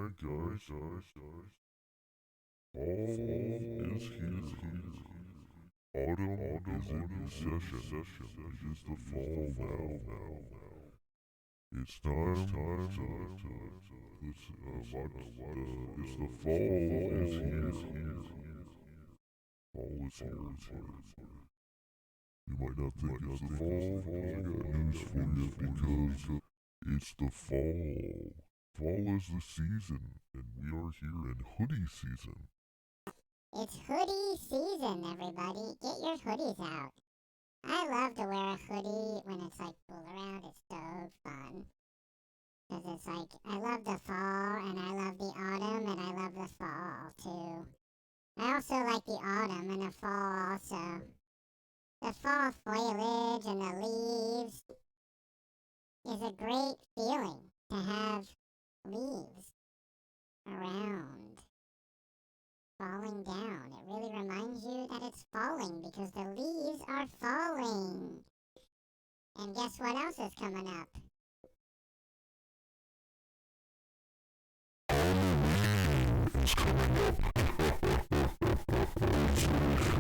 Fall is here. Autumn is in session. It is the fall now. It's time to it's the fall is here. Fall is here. You might not think it's the fall. I got news for you because it's the fall. Fall is the season, and we are here in hoodie season. It's hoodie season, everybody. Get your hoodies out. I love to wear a hoodie when it's like cool around. It's so fun. Because it's like, I love the fall, and I love the autumn, and I love the fall, too. I also like the autumn and the fall, also. The fall foliage and the leaves is a great feeling to have leaves around, falling down. It really reminds you that it's falling because the leaves are falling. And guess what else is coming up? Is coming up.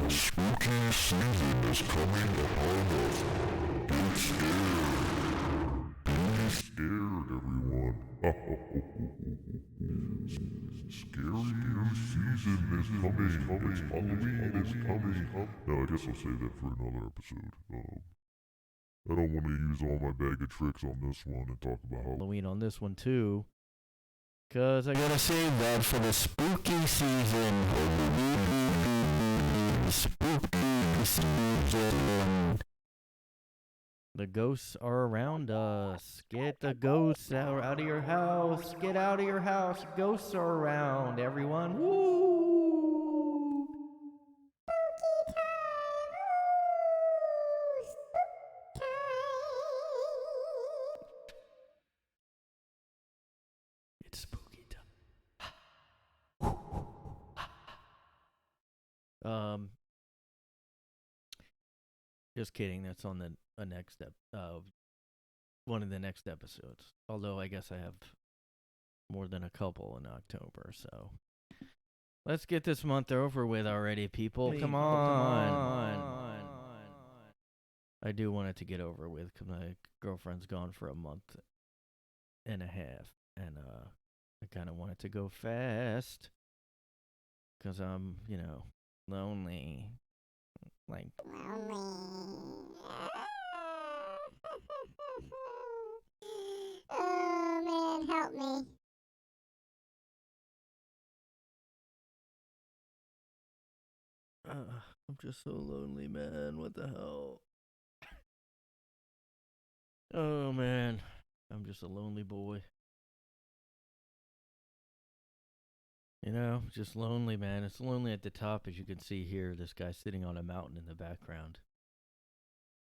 Spooky season is coming upon us. Get scared. Be scared, everyone. Scary season is coming. It's Halloween is coming. No, I guess I'll save that for another episode. I don't want to use all my bag of tricks on this one and talk about Halloween on this one too. Cause I gotta save that for the spooky season. Spooky season. The ghosts are around us. Get the ghosts out of your house. Get out of your house. Ghosts are around, everyone. Woo! Spooky time! Ooh, spook time! It's spooky time. Just kidding. That's on the next one of the next episodes. Although I guess I have more than a couple in October, so let's get this month over with already, people. Come on. I do want it to get over with because my girlfriend's gone for a month and a half, and I kind of want it to go fast because I'm, lonely. Like, Oh man, help me. I'm just so lonely, man. What the hell? Oh man, I'm just a lonely boy. Just lonely, man. It's lonely at the top, as you can see here. This guy sitting on a mountain in the background.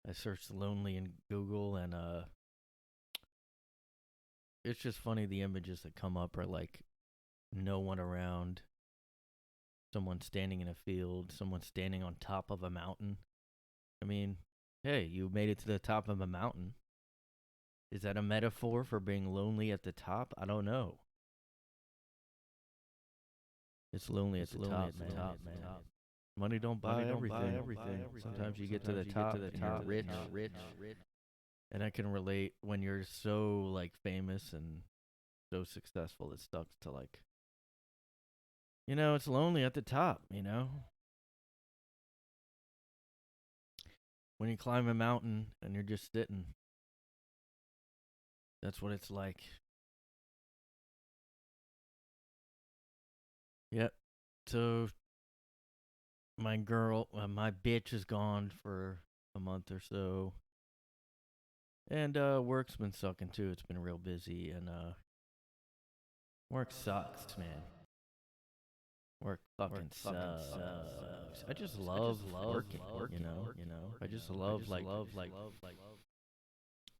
I searched lonely in Google, and it's just funny. The images that come up are like no one around, someone standing in a field, someone standing on top of a mountain. I mean, hey, you made it to the top of a mountain. Is that a metaphor for being lonely at the top? I don't know. It's lonely at the top, man. Money don't buy everything. Sometimes you get to the top, and you're rich. And I can relate when you're so like famous and so successful. It sucks to like, it's lonely at the top. When you climb a mountain and you're just sitting. That's what it's like. Yep. So my bitch is gone for a month or so. And work's been sucking too. It's been real busy, and work sucks, man. Work fucking sucks. I just love working. I just love like.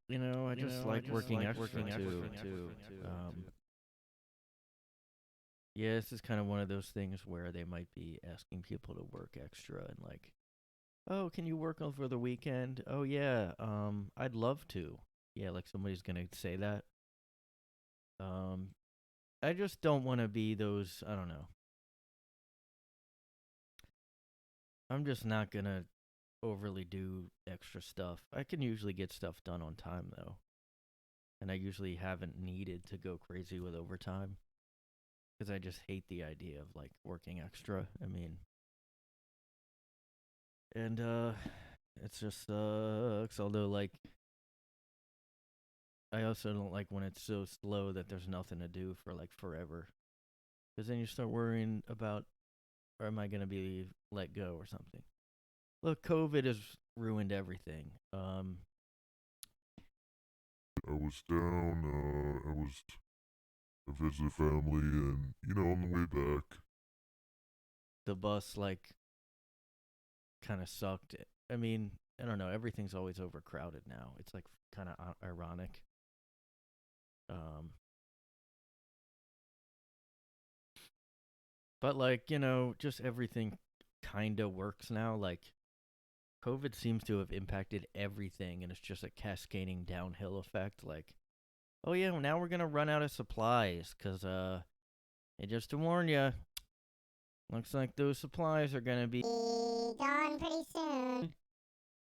I just like working extra too. Yeah, this is kind of one of those things where they might be asking people to work extra and like, oh, can you work over the weekend? Oh yeah, I'd love to. Yeah, like somebody's gonna say that. I just don't want to be those, I don't know. I'm just not going to overly do extra stuff. I can usually get stuff done on time, though. And I usually haven't needed to go crazy with overtime. Because I just hate the idea of, like, working extra. I mean, and, it just sucks. Although, like, I also don't like when it's so slow that there's nothing to do for, like, forever. Because then you start worrying about, or am I going to be let go or something? Look, COVID has ruined everything. I was down, I visited family, and, on the way back, The bus, like, kind of sucked. I mean, I don't know. Everything's always overcrowded now. It's, like, kind of ironic. But, like, just everything kind of works now. Like, COVID seems to have impacted everything, and it's just a cascading downhill effect. Like, oh yeah, well, now we're gonna run out of supplies, cause just to warn you, looks like those supplies are gonna be gone pretty soon.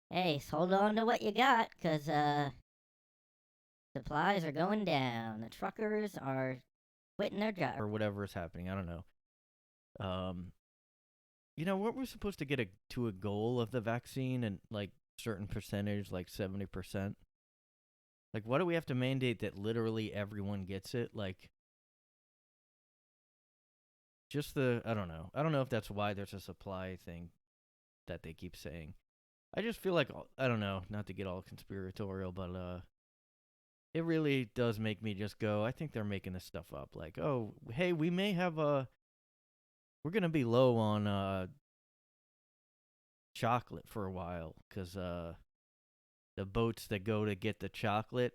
Hey, hold on to what you got, 'cause supplies are going down. The truckers are quitting their job. or whatever is happening. I don't know. What we're supposed to get to a goal of the vaccine and like certain percentage, like 70%. Like, why do we have to mandate that literally everyone gets it? Like, just I don't know. I don't know if that's why there's a supply thing that they keep saying. I just feel like, I don't know, not to get all conspiratorial, but it really does make me just go, I think they're making this stuff up. Like, oh, hey, we may have we're going to be low on chocolate for a while because the boats that go to get the chocolate,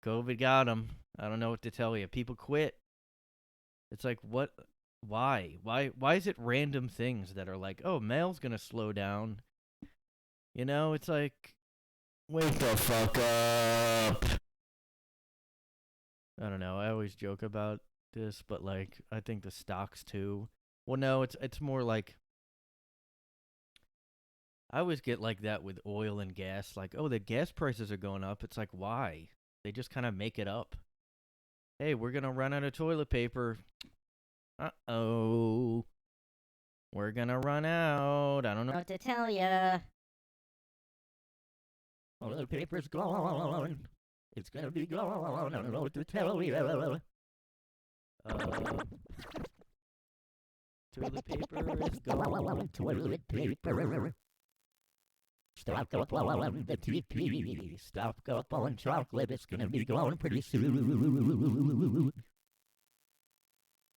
COVID got them. I don't know what to tell you. People quit. It's like, what? Why? Why is it random things that are like, oh, mail's going to slow down? It's like, wake the fuck up. I don't know. I always joke about this, but like, I think the stocks too. Well, no, it's more like, I always get like that with oil and gas. Like, oh, the gas prices are going up. It's like, why? They just kind of make it up. Hey, we're going to run out of toilet paper. Uh-oh. We're going to run out. I don't know what to tell ya. Toilet paper's gone. It's gonna be gone. I don't know what to tell ya. Toilet paper is gone. Toilet paper. Stock up on the TP. Stock up on chocolate. It's gonna be gone pretty soon.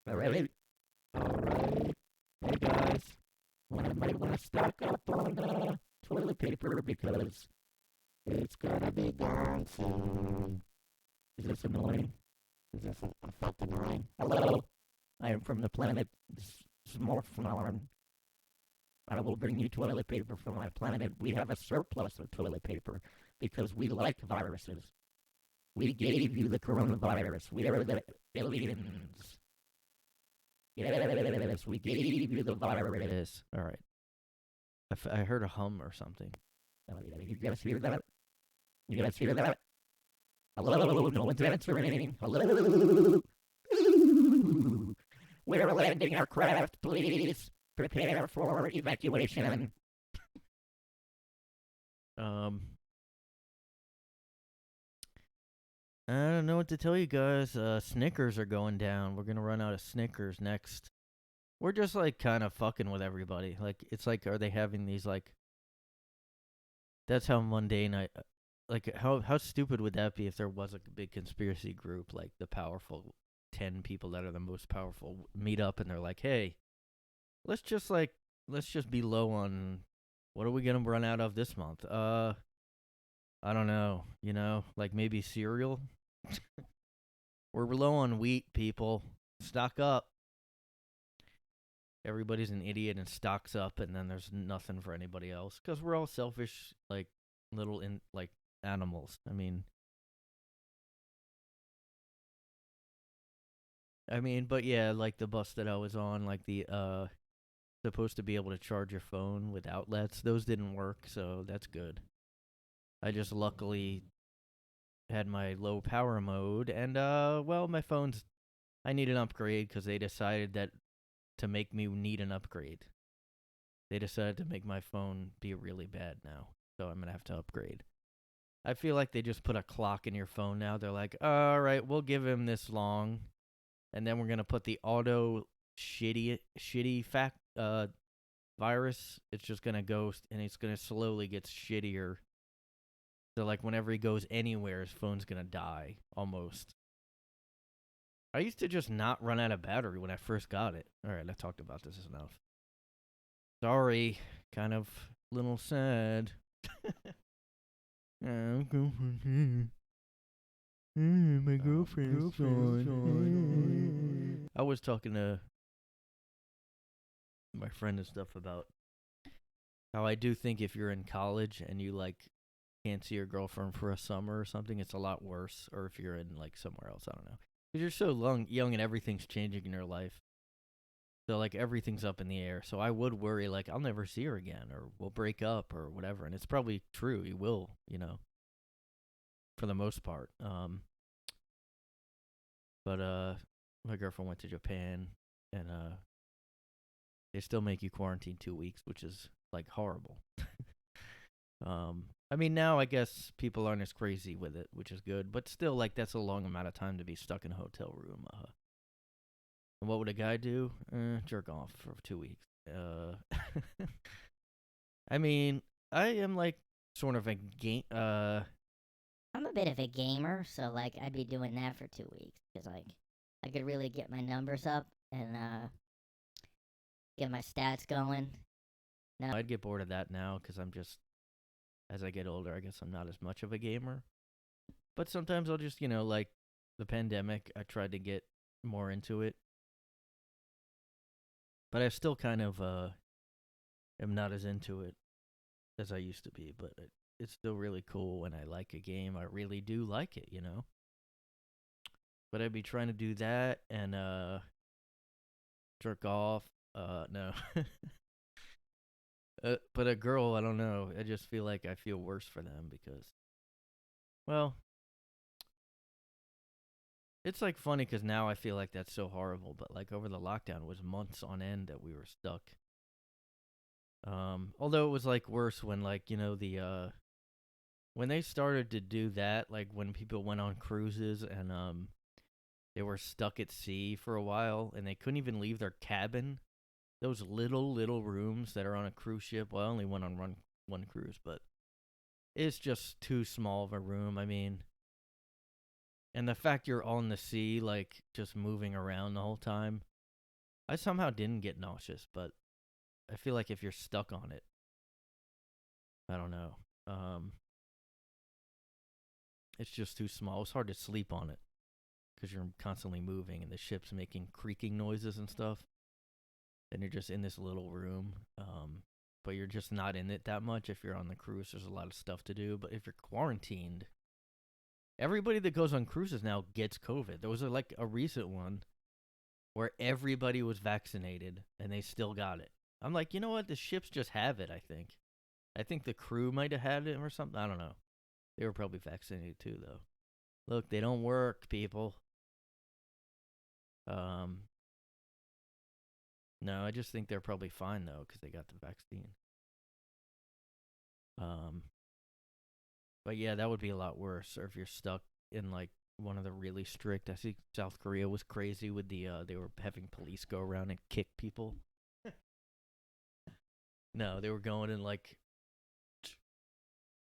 Alright. Hey guys. I might want to stock up on toilet paper because it's gonna be gone soon. Is this annoying? Is this affecting annoying? Hello? I am from the planet Smorphnorn. I will bring you toilet paper from my planet. We have a surplus of toilet paper because we like viruses. We gave you the coronavirus. We are the aliens. Yes, we gave you the virus. All right. I heard a hum or something. You guys hear that? You guys hear that? Hello? No one's answering. Hello? We're landing our craft, please. Prepare for evacuation. I don't know what to tell you guys. Snickers are going down. We're gonna run out of Snickers next. We're just like kind of fucking with everybody. Like, it's like, are they having these like? That's how mundane like how stupid would that be if there was a big conspiracy group, like the powerful 10 people that are the most powerful meet up and they're like, hey, let's just be low on, what are we gonna run out of this month? I don't know, like maybe cereal. We're low on wheat, people. Stock up. Everybody's an idiot and stocks up, and then there's nothing for anybody else because we're all selfish, like little animals. I mean, I mean, but yeah, like the bus that I was on, like the supposed to be able to charge your phone with outlets, those didn't work, so that's good. I just luckily had my low power mode, and well, my phone's I need an upgrade because they decided that to make me need an upgrade. They decided to make my phone be really bad now, so I'm gonna have to upgrade. I feel like they just put a clock in your phone now. They're like, all right, we'll give him this long, and then we're gonna put the auto shitty fact virus. It's just gonna go and it's gonna slowly get shittier. So like whenever he goes anywhere, his phone's gonna die almost. I used to just not run out of battery when I first got it. All right, I talked about this enough. Sorry, kind of little sad. My girlfriend's gone. I was talking to my friend and stuff about how I do think if you're in college and you like can't see your girlfriend for a summer or something, it's a lot worse. Or if you're in like somewhere else, I don't know. Because you're so young and everything's changing in your life. So like everything's up in the air. So I would worry like I'll never see her again or we'll break up or whatever. And it's probably true. You will, for the most part. But my girlfriend went to Japan and they still make you quarantine 2 weeks, which is like horrible. I mean now I guess people aren't as crazy with it, which is good. But still, like that's a long amount of time to be stuck in a hotel room. And what would a guy do? Jerk off for 2 weeks. I mean, I am like sort of a game. I'm a bit of a gamer, so like I'd be doing that for 2 weeks because like I could really get my numbers up and get my stats going. No, I'd get bored of that now because I'm just, as I get older, I guess I'm not as much of a gamer. But sometimes I'll just, like the pandemic, I tried to get more into it. But I still kind of am not as into it as I used to be. But it's still really cool when I like a game. I really do like it, But I'd be trying to do that and jerk off. No. But a girl, I don't know. I just feel like I feel worse for them because, well, it's like funny because now I feel like that's so horrible. But like over the lockdown, it was months on end that we were stuck. Although it was like worse when like the when they started to do that, like when people went on cruises and they were stuck at sea for a while and they couldn't even leave their cabin. Those little rooms that are on a cruise ship. Well, I only went on one cruise, but it's just too small of a room. I mean, and the fact you're on the sea, like just moving around the whole time, I somehow didn't get nauseous, but I feel like if you're stuck on it, I don't know. It's just too small. It's hard to sleep on it because you're constantly moving and the ship's making creaking noises and stuff. And you're just in this little room. But you're just not in it that much. If you're on the cruise, there's a lot of stuff to do. But if you're quarantined, everybody that goes on cruises now gets COVID. There was like a recent one where everybody was vaccinated and they still got it. I'm like, you know what? The ships just have it, I think. I think the crew might have had it or something. I don't know. They were probably vaccinated too, though. Look, they don't work, people. No, I just think they're probably fine, though, because they got the vaccine. But yeah, that would be a lot worse. Or if you're stuck in, like, one of the really strict, I think South Korea was crazy with the, they were having police go around and kick people. No, they were going and, like,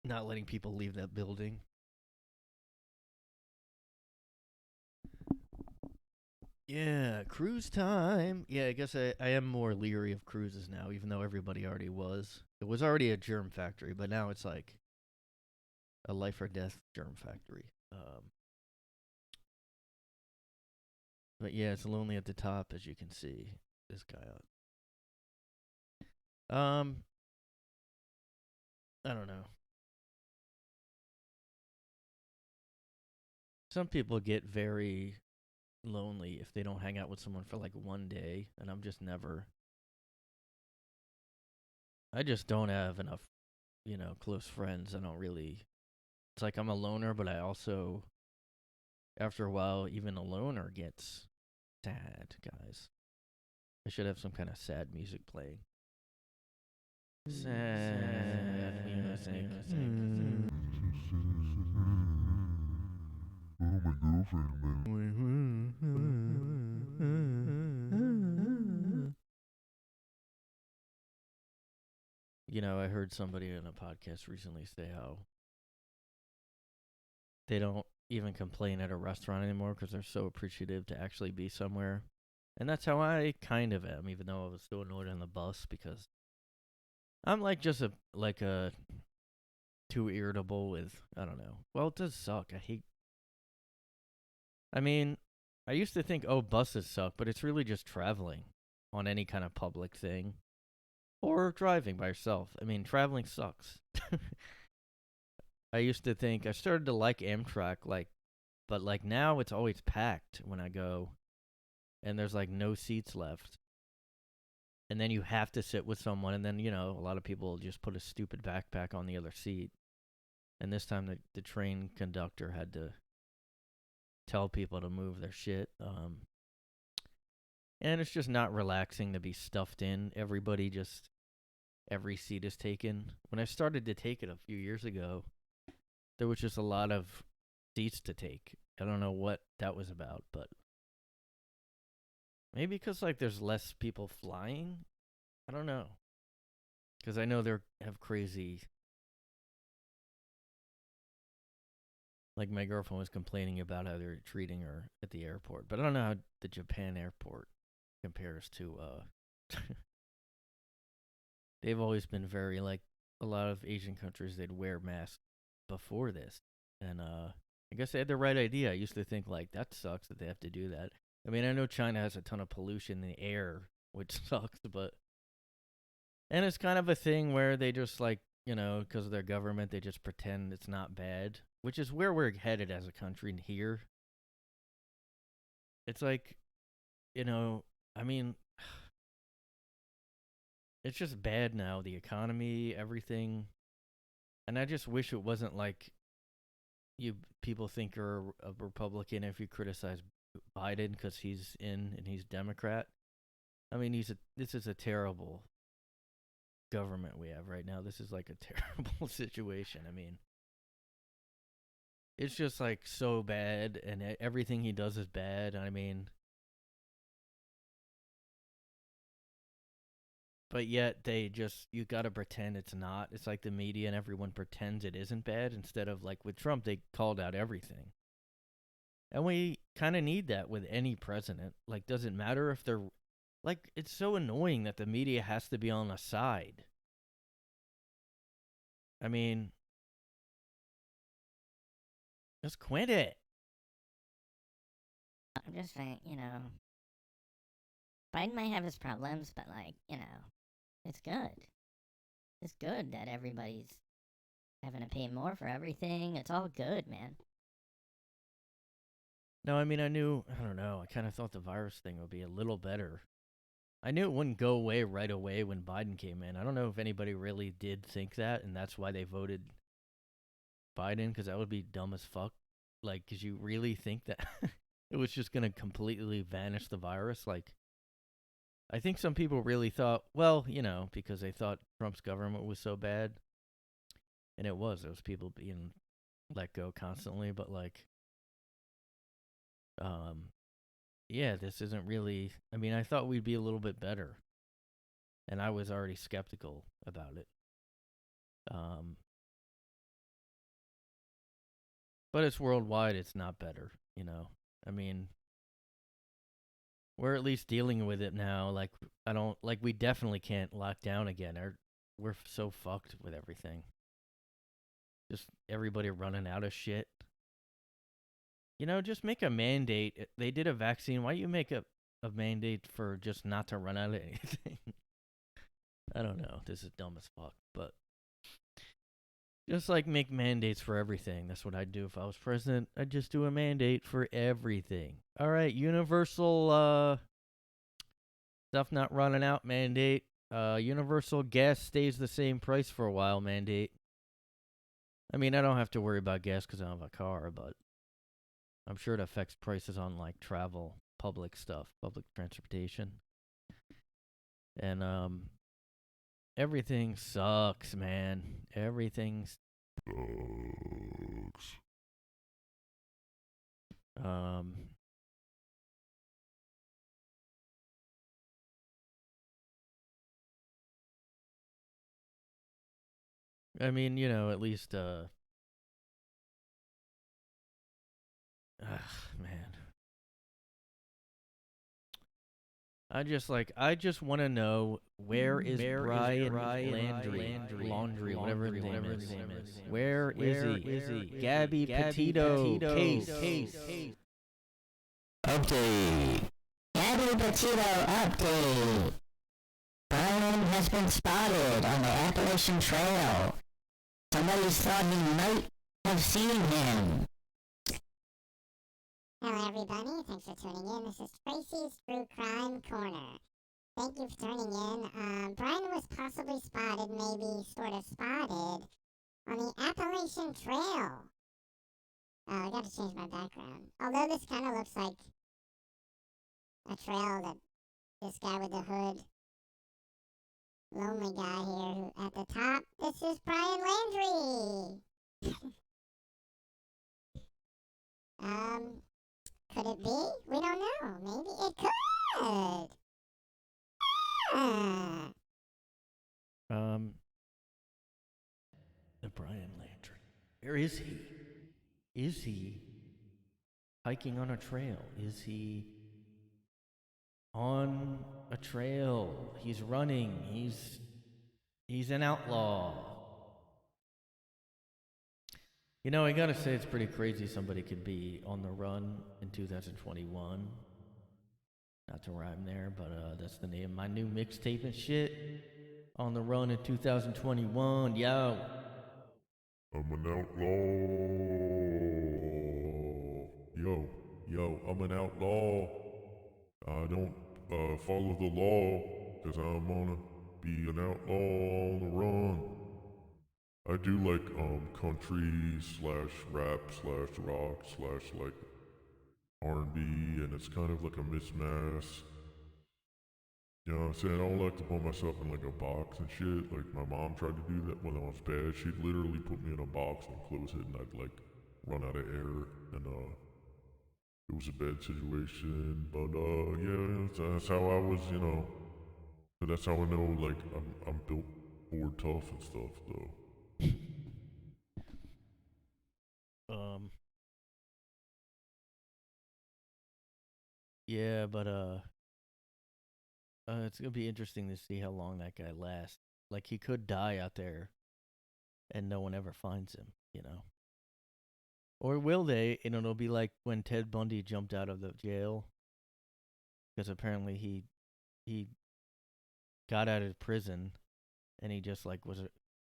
not letting people leave that building. Yeah, cruise time. Yeah, I guess I am more leery of cruises now, even though everybody already was. It was already a germ factory, but now it's like a life or death germ factory. But yeah, it's lonely at the top, as you can see. This guy out. I don't know. Some people get very lonely if they don't hang out with someone for like one day, and I'm just never. I just don't have enough, close friends. I don't really. It's like I'm a loner, but I also, after a while, even a loner gets sad, guys. I should have some kind of sad music playing. Sad music. Oh, my girlfriend, I heard somebody in a podcast recently say how they don't even complain at a restaurant anymore because they're so appreciative to actually be somewhere. And that's how I kind of am, even though I was so annoyed on the bus because I'm like just a too irritable with, I don't know. Well, it does suck. I mean, I used to think, oh, buses suck, but it's really just traveling on any kind of public thing or driving by yourself. I mean, traveling sucks. I used to think I started to like Amtrak, but now it's always packed when I go, and there's like no seats left. And then you have to sit with someone, and then a lot of people just put a stupid backpack on the other seat. And this time the train conductor had to tell people to move their shit. And it's just not relaxing to be stuffed in. Every seat is taken. When I started to take it a few years ago, there was just a lot of seats to take. I don't know what that was about, but maybe because there's less people flying. I don't know, because I know they have crazy. Like my girlfriend was complaining about how they're treating her at the airport, but I don't know how the Japan airport compares to. They've always been very like a lot of Asian countries. They'd wear masks before this, and I guess they had the right idea. I used to think that sucks that they have to do that. I mean, I know China has a ton of pollution in the air, which sucks, and it's kind of a thing where they just because of their government, they just pretend it's not bad, which is where we're headed as a country. And here, it's I mean, it's just bad now. The economy, everything, and I just wish it wasn't like you people think you're a Republican if you criticize Biden because he's in and he's Democrat. I mean, this is a terrible government we have right now. This is like a terrible situation. I mean, it's just so bad, and everything he does is bad. I mean, but yet you gotta pretend it's not. It's like the media and everyone pretends it isn't bad instead of with Trump, they called out everything. And we kind of need that with any president. Doesn't matter if they're it's so annoying that the media has to be on a side. I mean, just quit it. I'm just saying, Biden might have his problems, but it's good. It's good that everybody's having to pay more for everything. It's all good, man. No, I mean, I don't know. I kind of thought the virus thing would be a little better. I knew it wouldn't go away right away when Biden came in. I don't know if anybody really did think that, and that's why they voted Biden, because that would be dumb as fuck. Because you really think that it was just going to completely vanish the virus? I think some people really thought, well, because they thought Trump's government was so bad. And it was. There was people being let go constantly, but yeah, this isn't really. I mean, I thought we'd be a little bit better, and I was already skeptical about it. But it's worldwide. It's not better, I mean, we're at least dealing with it now. We definitely can't lock down again. We're so fucked with everything. Just everybody running out of shit. Just make a mandate. They did a vaccine. Why you make a mandate for just not to run out of anything? I don't know. This is dumb as fuck. But Just like make mandates for everything. That's what I'd do if I was president. I'd just do a mandate for everything. All right, universal stuff not running out mandate. Universal gas stays the same price for a while mandate. I mean, I don't have to worry about gas because I don't have a car, but I'm sure it affects prices on like travel, public stuff, public transportation. And everything sucks, man. Everything's Sucks. um I mean, you know, at least man. I just want to know where is Brian Landry, Laundry, whatever his name is. Where is he? Gabby Petito case. Update. Gabby Petito update. Brian has been spotted on the Appalachian Trail. Somebody's thought he might have seen him. Hello, everybody. Thanks for tuning in. This is Tracy's True Crime Corner. Thank you for tuning in. Brian was possibly spotted, maybe sort of spotted, on the Appalachian Trail. I got to change my background. Although this kind of looks like a trail that this guy with the hood, lonely guy here who, at the top, this is Brian Landry. Could it be? We don't know. Maybe it could. The Brian Landry. Where is he? Is he hiking on a trail? Is he on a trail? He's running. He's an outlaw. You know, I gotta say it's pretty crazy somebody could be on the run in 2021. Not to rhyme there, but that's the name of my new mixtape and shit. On the run in 2021, yo. I'm an outlaw. Yo, I'm an outlaw. I don't follow the law because I'm gonna be an outlaw on the run. I do like country slash rap slash rock slash like R&B, and it's kind of like a mismatch. You know what I'm saying? I don't like to put myself in like a box and shit. Like my mom tried to do that when I was bad. She'd literally put me in a box and close it, and I'd like run out of air, and it was a bad situation. But yeah, that's how I was, you know. So that's how I know like I'm built board tough and stuff though. Yeah, but it's gonna be interesting to see how long that guy lasts. Like he could die out there, and no one ever finds him. You know, or will they? And it'll be like when Ted Bundy jumped out of the jail, because apparently he got out of prison, and he just like was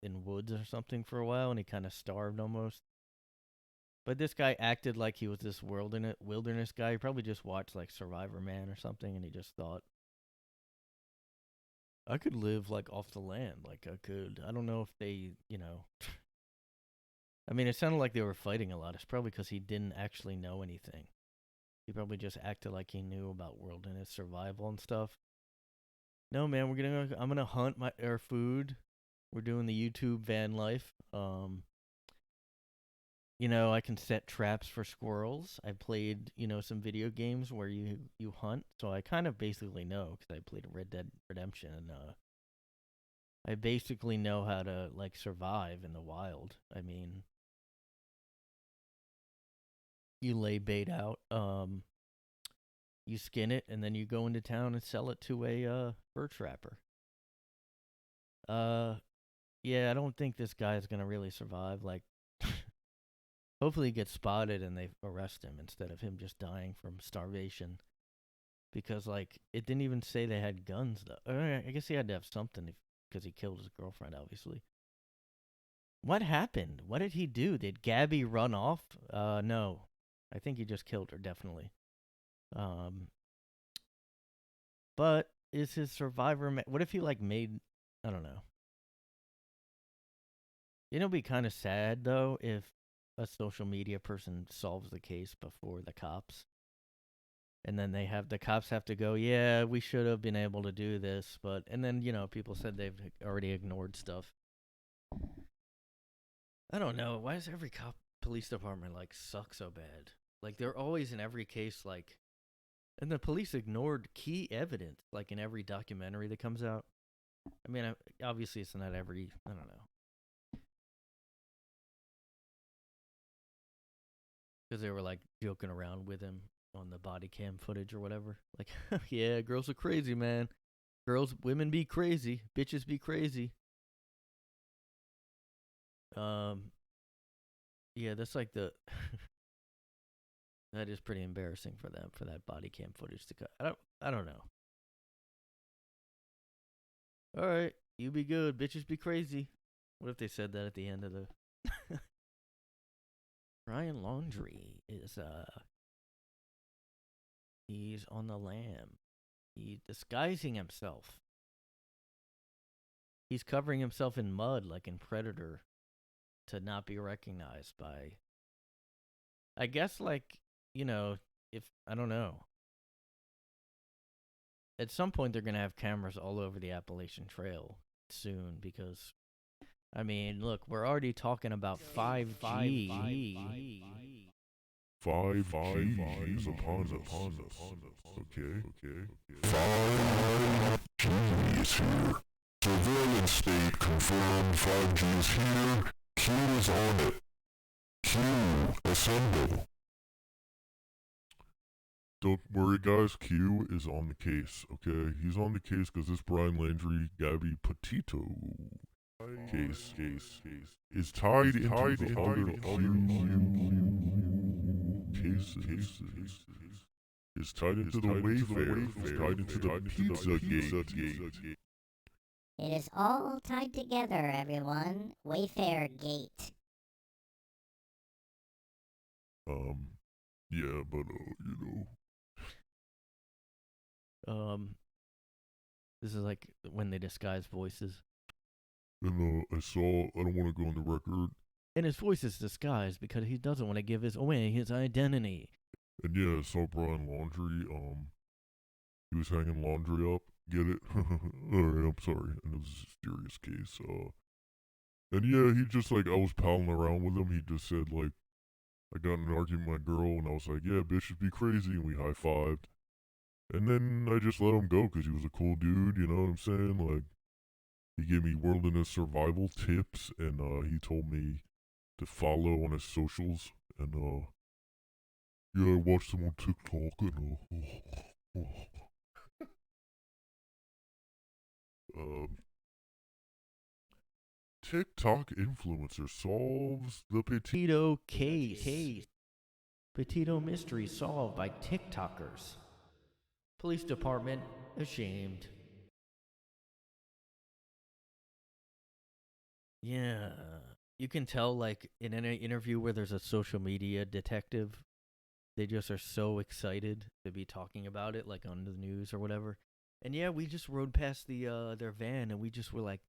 in woods or something for a while, and he kind of starved almost. But this guy acted like he was this wilderness guy. He probably just watched like Survivor Man or something, and he just thought, I could live like off the land. Like I could. I don't know if they, you know. I mean, it sounded like they were fighting a lot. It's probably because he didn't actually know anything. He probably just acted like he knew about wilderness survival and stuff. No, man, I'm gonna hunt our food. We're doing the YouTube van life. You know, I can set traps for squirrels. I played, you know, some video games where you hunt, so I kind of basically know because I played Red Dead Redemption, and I basically know how to like survive in the wild. I mean, you lay bait out, you skin it, and then you go into town and sell it to a fur trapper. Yeah, I don't think this guy is gonna really survive. Like, hopefully he gets spotted and they arrest him instead of him just dying from starvation. Because like it didn't even say they had guns though. I guess he had to have something because he killed his girlfriend, obviously. What happened? What did he do? Did Gabby run off? No. I think he just killed her, definitely. But is his survivor... what if he, like, made... I don't know. You know, it'd be kind of sad, though, if a social media person solves the case before the cops. And then the cops have to go, yeah, we should have been able to do this. But, and then, you know, people said they've already ignored stuff. I don't know. Why does every police department, like, suck so bad? Like, they're always in every case, like... And the police ignored key evidence, like, in every documentary that comes out. I mean, obviously it's not every... I don't know. Because they were, like, joking around with him on the body cam footage or whatever. Like, yeah, girls are crazy, man. Women be crazy. Bitches be crazy. Yeah, that's like the... That is pretty embarrassing for them, for that body cam footage to cut. I don't know. All right, you be good, bitches be crazy. What if they said that at the end of the... Ryan Landry is, he's on the lam. He's disguising himself. He's covering himself in mud like in Predator to not be recognized by... I guess, like, you know, if... I don't know. At some point, they're going to have cameras all over the Appalachian Trail soon because... I mean, look, we're already talking about 5G. 5G is upon us. Okay. 5G is here. Surveillance state confirmed 5G is here. Q is on it. Q, assemble. Don't worry, guys. Q is on the case, okay? He's on the case because this Brian Landry, Gabby PETITO case is tied into the other cases. Is tied into the Wayfair. Is tied into the Pizza Gate. It is all tied together, everyone. Wayfair Gate. Yeah, but you know. This is like when they disguise voices. And I don't want to go on the record. And his voice is disguised because he doesn't want to give away his identity. And yeah, I saw Brian Laundry, he was hanging laundry up. Get it? Alright, I'm sorry. And it was a serious case. And yeah, he just, like, I was palling around with him. He just said, like, I got in an argument with my girl, and I was like, yeah, bitches be crazy, and we high-fived. And then I just let him go, because he was a cool dude, you know what I'm saying? Like, he gave me wilderness survival tips, and he told me to follow on his socials, and yeah, I watched him on TikTok, and TikTok influencer solves the PETITO case. PETITO mystery solved by TikTokers. Police department ashamed. Yeah. You can tell, like, in an interview where there's a social media detective, they just are so excited to be talking about it, like on the news or whatever. And yeah, we just rode past their van, and we just were like,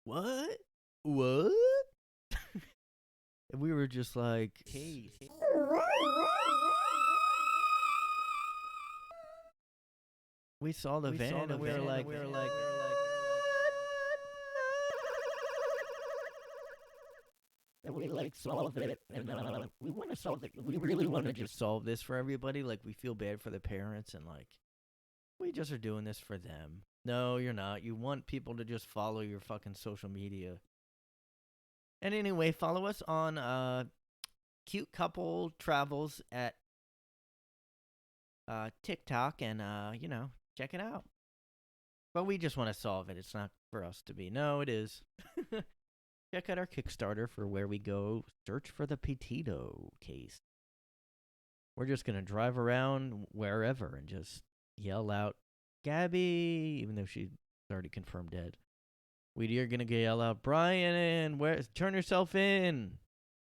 what? And we were just like, hey. We saw the van, and we were like, And we like solve it, and we want to solve it. We really want to just solve this for everybody. Like, we feel bad for the parents, and like, we just are doing this for them. No, you're not. You want people to just follow your fucking social media. And anyway, follow us on Cute Couple Travels at TikTok, and you know, check it out. But we just want to solve it. It's not for us to be. No, it is. Check out our Kickstarter for where we go search for the PETITO case. We're just going to drive around wherever and just yell out, Gabby, even though she's already confirmed dead. Weedy are gonna get yell out, Brian, turn yourself in.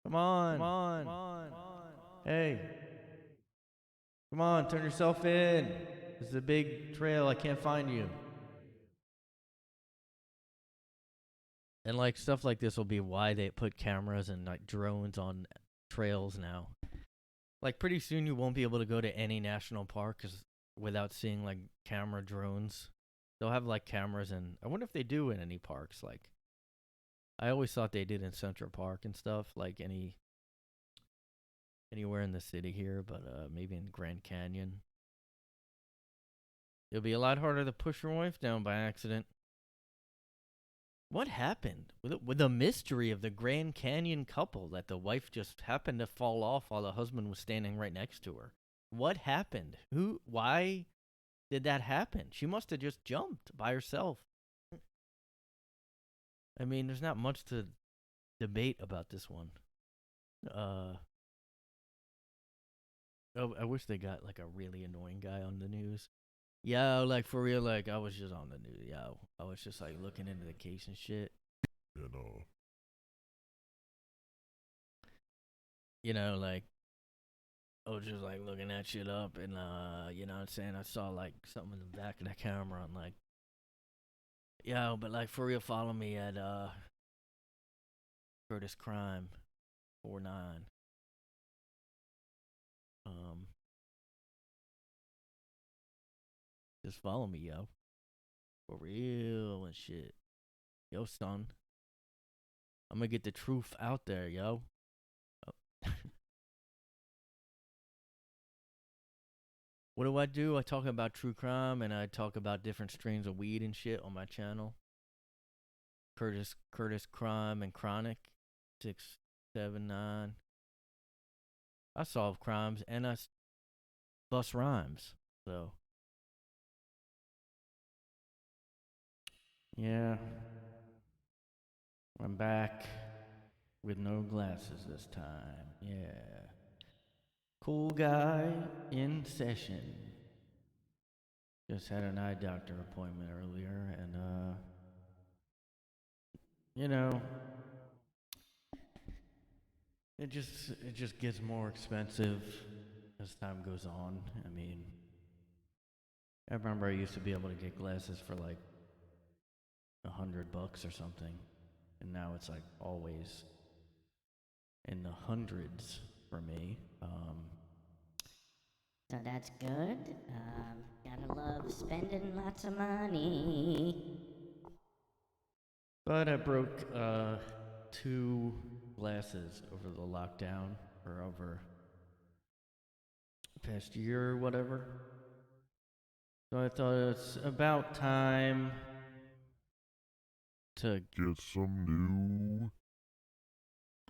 Come on. Hey. Come on, turn yourself in. This is a big trail. I can't find you. And like stuff like this will be why they put cameras and like drones on trails now. Like pretty soon you won't be able to go to any national park without seeing like camera drones. They'll have like cameras, and I wonder if they do in any parks. Like I always thought they did in Central Park and stuff, like anywhere in the city here, but maybe in Grand Canyon. It'll be a lot harder to push your wife down by accident. What happened with the mystery of the Grand Canyon couple that the wife just happened to fall off while the husband was standing right next to her? What happened? Why did that happen? She must have just jumped by herself. I mean, there's not much to debate about this one. Oh, I wish they got like a really annoying guy on the news. Yo, like for real, like I was just on the news. Yo, I was just like looking into the case and shit. And You know, like I was just like looking that shit up, and you know what I'm saying? I saw like something in the back of the camera, and like, yo, but like for real, follow me at Curtis Crime 49. Just follow me, yo. For real and shit. Yo, son. I'm gonna get the truth out there, yo. Oh. What do? I talk about true crime, and I talk about different strains of weed and shit on my channel. Curtis Crime and Chronic 679. I solve crimes and I bust rhymes. So yeah, I'm back with no glasses this time. Yeah, cool guy in session. Just had an eye doctor appointment earlier, and you know, it just gets more expensive as time goes on. I mean, I remember I used to be able to get glasses for like $100 or something, and now it's like always in the hundreds for me. So that's good. Gotta love spending lots of money. But I broke 2 glasses over the lockdown, or over the past year or whatever. So I thought it's about time to get some new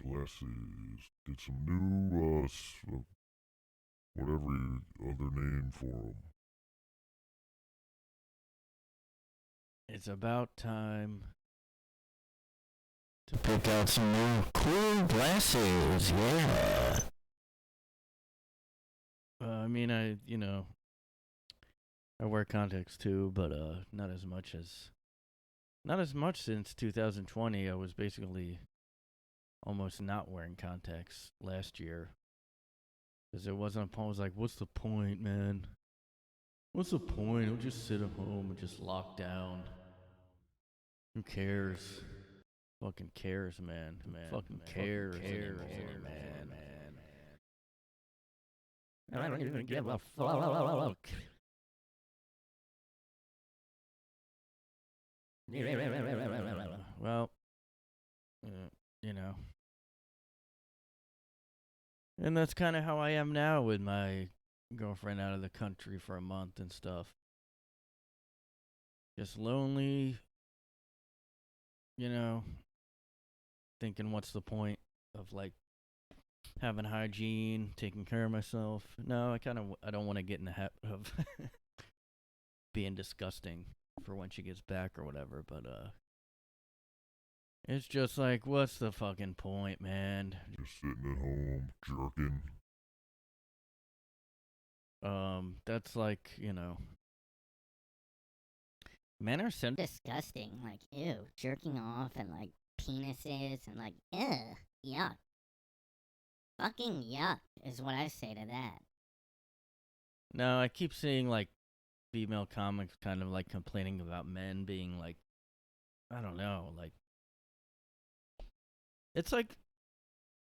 glasses. Get some new, whatever other name for them. it's about time To pick out some new cool glasses, yeah. I mean, I wear contacts too, but not as much since 2020. I was basically almost not wearing contacts last year, because there wasn't a point. I was like, what's the point, man? What's the point? I'll just sit at home and just lock down. Who cares? Fucking cares, man. Fucking cares, man. I don't even give a fuck. Well, you know. And that's kind of how I am now with my girlfriend out of the country for a month and stuff. Just lonely, thinking what's the point of like having hygiene, taking care of myself. No, I don't want to get in the habit of being disgusting for when she gets back or whatever, but it's just like, what's the fucking point, man? Just sitting at home, jerking. That's like, Men are sent. Disgusting. Like, ew. Jerking off and, like, penises and, like, ugh. Yuck. Fucking yuck is what I say to that. No, I keep seeing like female comics kind of like complaining about men being like, I don't know, like it's like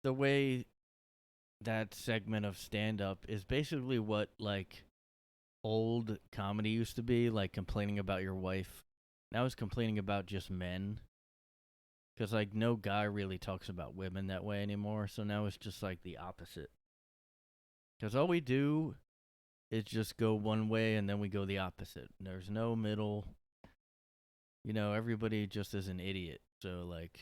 the way that segment of stand up is basically what like old comedy used to be, like complaining about your wife. Now it's complaining about just men. Because like no guy really talks about women that way anymore, so now it's just like the opposite. Because all we do is just go one way and then we go the opposite. There's no middle. You know, everybody just is an idiot. So like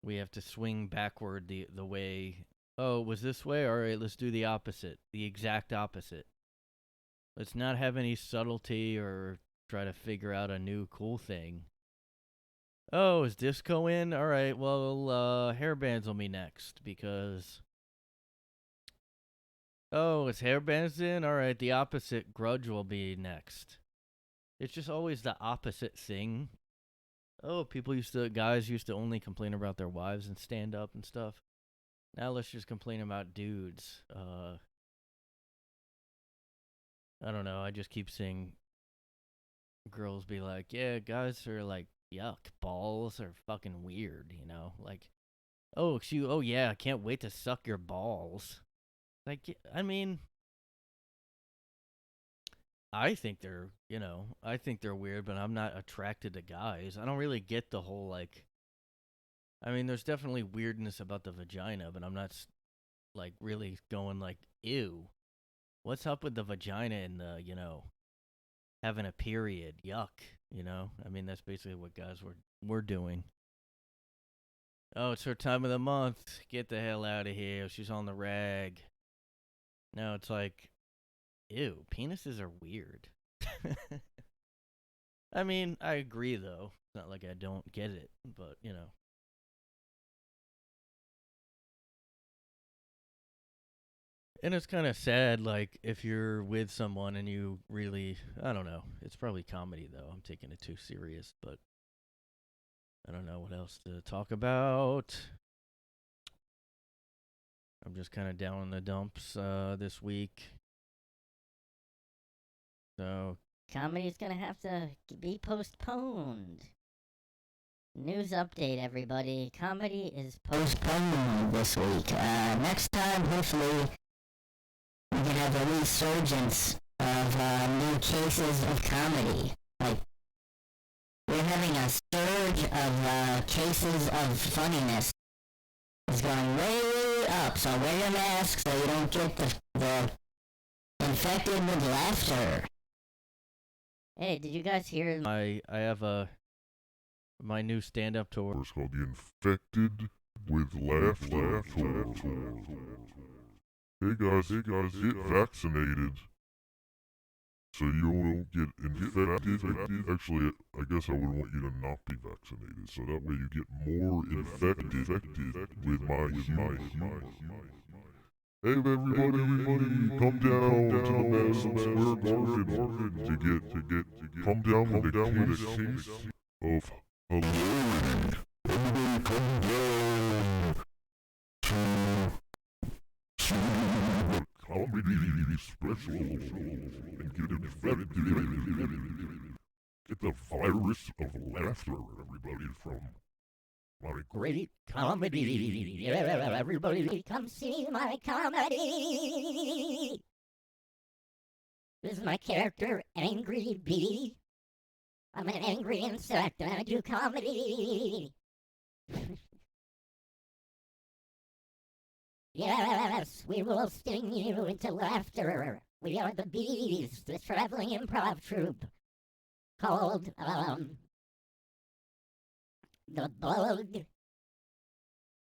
we have to swing backward the way. Oh, it was this way? All right, let's do the opposite. The exact opposite. Let's not have any subtlety or try to figure out a new cool thing. Oh, is disco in? All right, well, hairbands will be next because. Oh, is hairbands in? All right, the opposite grudge will be next. It's just always the opposite thing. Oh, guys used to only complain about their wives and stand up and stuff. Now let's just complain about dudes. I don't know. I just keep seeing girls be like, yeah, guys are like, yuck, balls are fucking weird, you know? Like, oh yeah, I can't wait to suck your balls. Like, I mean, I think they're weird, but I'm not attracted to guys. I don't really get the whole, like, I mean, there's definitely weirdness about the vagina, but I'm not, like, really going, like, ew. What's up with the vagina and the, having a period? Yuck, I mean, that's basically what guys were doing. Oh, it's her time of the month. Get the hell out of here. She's on the rag. No, it's like, ew, penises are weird. I mean, I agree, though. It's not like I don't get it, but, And it's kind of sad, like, if you're with someone and you really, I don't know. It's probably comedy, though. I'm taking it too serious, but I don't know what else to talk about. I'm just kind of down in the dumps this week. So Comedy's gonna have to be postponed. News update, everybody. Comedy is postponed this week. Next time, hopefully, we can have a resurgence of new cases of comedy. Like, we're having a surge of cases of funniness. It's going way up, so wear your mask so you don't get the infected with laughter. Hey, did you guys hear? I have my new stand-up tour. It's called the Infected with Laughter Tour. Hey guys, get vaccinated so you don't get infected. Actually, I guess I would want you to not be vaccinated, so that way you get more infected with my humor. Hey everybody, come down to the Madison Square Garden to come down with a case of hilarity. Everybody come down to the comedy special and get infected. Get the virus of laughter, everybody, from my Great comedy. Everybody come see my comedy. This is my character, Angry Bee. I'm an angry insect and I do comedy. Yes, we will sting you into laughter. We are the Bees, the traveling improv troupe called, the Bug.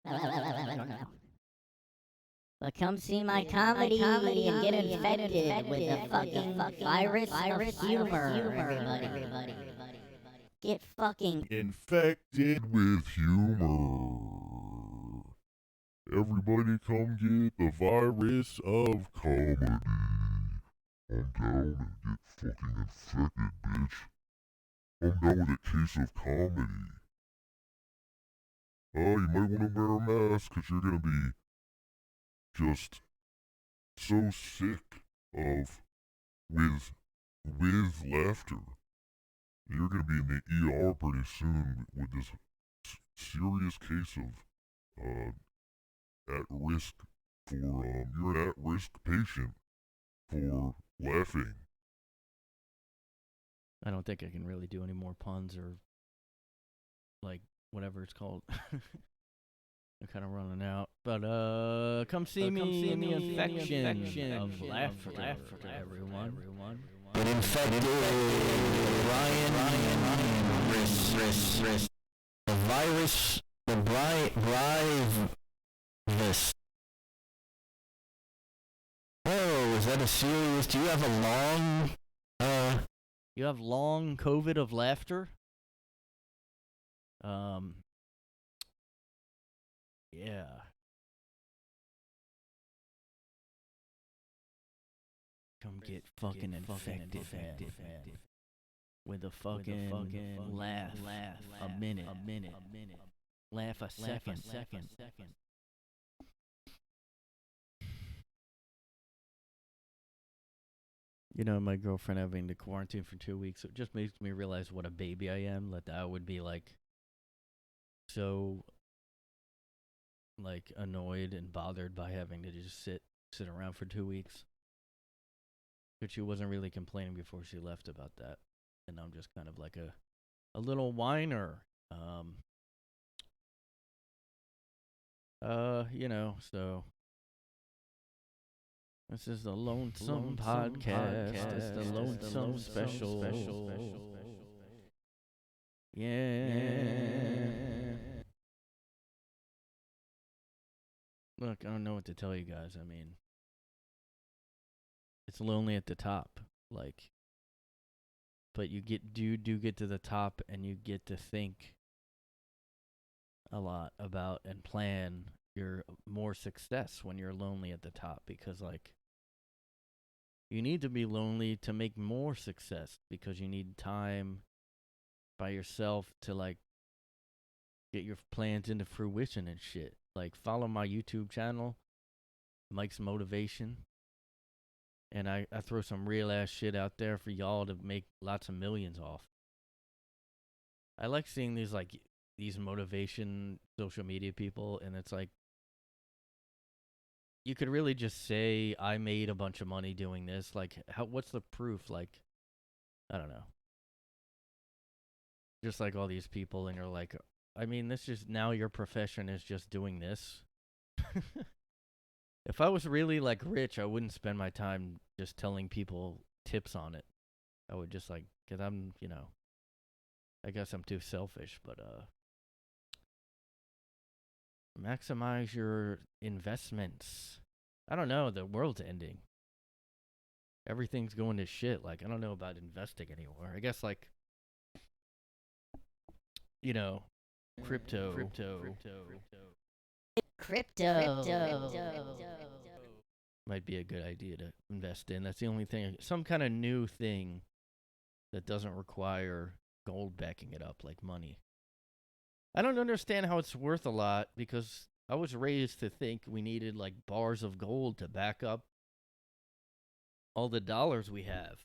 I don't know. But come see my comedy and get infected with the fucking virus of humor, everybody. Get fucking infected with humor. Everybody come get the virus of comedy. Come down and get fucking infected, bitch. I'm down with a case of comedy. You might want to wear a mask because you're going to be just so sick of with laughter. You're going to be in the ER pretty soon with this serious case of at risk for you're an at-risk patient for laughing. I don't think I can really do any more puns or like whatever it's called. I'm kind of running out, but come see me in the infection of laughter, everyone. Get infected. Ryan. The virus. The virus. Oh, is that a serious? Do you have a long? You have long COVID of laughter? Yeah. Come get fucking infected, man. With a fucking laugh a minute. Laugh a second. You know, my girlfriend having to quarantine for 2 weeks, it just makes me realize what a baby I am. That I would be like so like annoyed and bothered by having to just sit around for 2 weeks. But she wasn't really complaining before she left about that. And I'm just kind of like a little whiner. You know, so this is the Lonesome Podcast. It's the Lonesome Special. Yeah. Look, I don't know what to tell you guys. I mean, it's lonely at the top, like, but you do get to the top and you get to think a lot about and plan your more success when you're lonely at the top, because like you need to be lonely to make more success, because you need time by yourself to like get your plans into fruition and shit. Like, follow my YouTube channel, Mike's Motivation, and I throw some real ass shit out there for y'all to make lots of millions off. I like seeing these motivation social media people, and it's like, you could really just say, I made a bunch of money doing this. Like, what's the proof? Like, I don't know. Just like all these people, and you're like, I mean, this is now your profession is just doing this. If I was really like rich, I wouldn't spend my time just telling people tips on it. I would just like, cause I'm, you know, I guess I'm too selfish, but maximize your investments. I don't know, the world's ending. Everything's going to shit. Like, I don't know about investing anymore. I guess like, you know, crypto. Might be a good idea to invest in. That's the only thing. Some kind of new thing that doesn't require gold backing it up, like money. I don't understand how it's worth a lot, because I was raised to think we needed like bars of gold to back up all the dollars we have.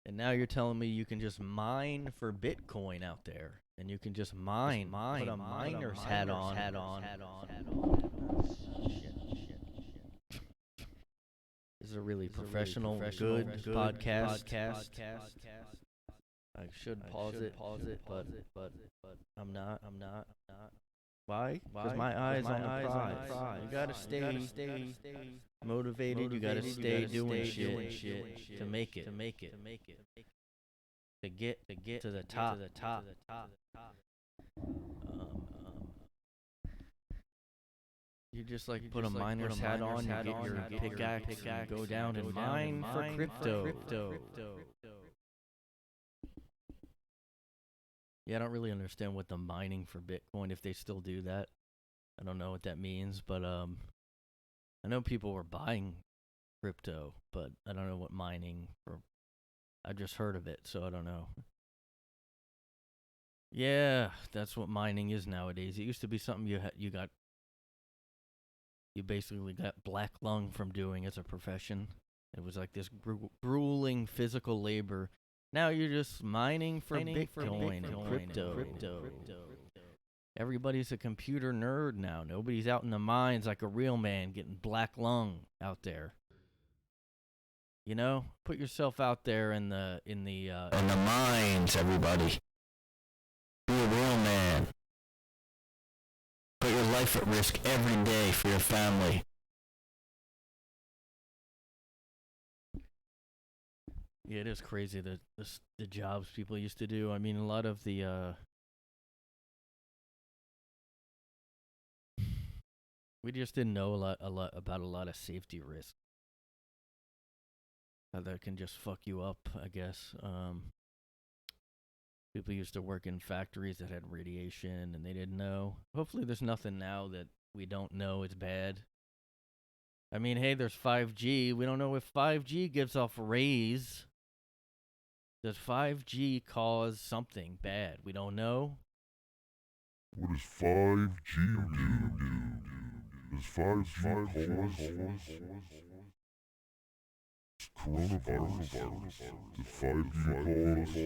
And now you're telling me you can just mine for Bitcoin out there, and you can just mine, put a miner's hat on. This is a really professional, good podcast. I should pause it, but I'm not. Why? Because my eyes on the prize. You gotta stay motivated. You gotta stay doing shit to make it. To get to the top. You just like put a miner's hat on. You get your pickaxe, and go down and mine for crypto. Yeah, I don't really understand what the mining for Bitcoin, if they still do that. I don't know what that means, but I know people were buying crypto, but I don't know what mining or I just heard of it, so I don't know. Yeah, that's what mining is nowadays. It used to be something you basically got black lung from doing as a profession. It was like this grueling physical labor. Now you're just mining for Bitcoin and crypto. Everybody's a computer nerd now. Nobody's out in the mines like a real man getting black lung out there. You know, put yourself out there in the mines, everybody. Be a real man. Put your life at risk every day for your family. Yeah, it is crazy the jobs people used to do. I mean, a lot of the we just didn't know a lot about a lot of safety risks that can just fuck you up, I guess. People used to work in factories that had radiation and they didn't know. Hopefully there's nothing now that we don't know is bad. I mean, hey, there's 5G. We don't know if 5G gives off rays. Does 5G cause something bad? We don't know. What does 5G do? Does 5G cause coronavirus? Does 5G cause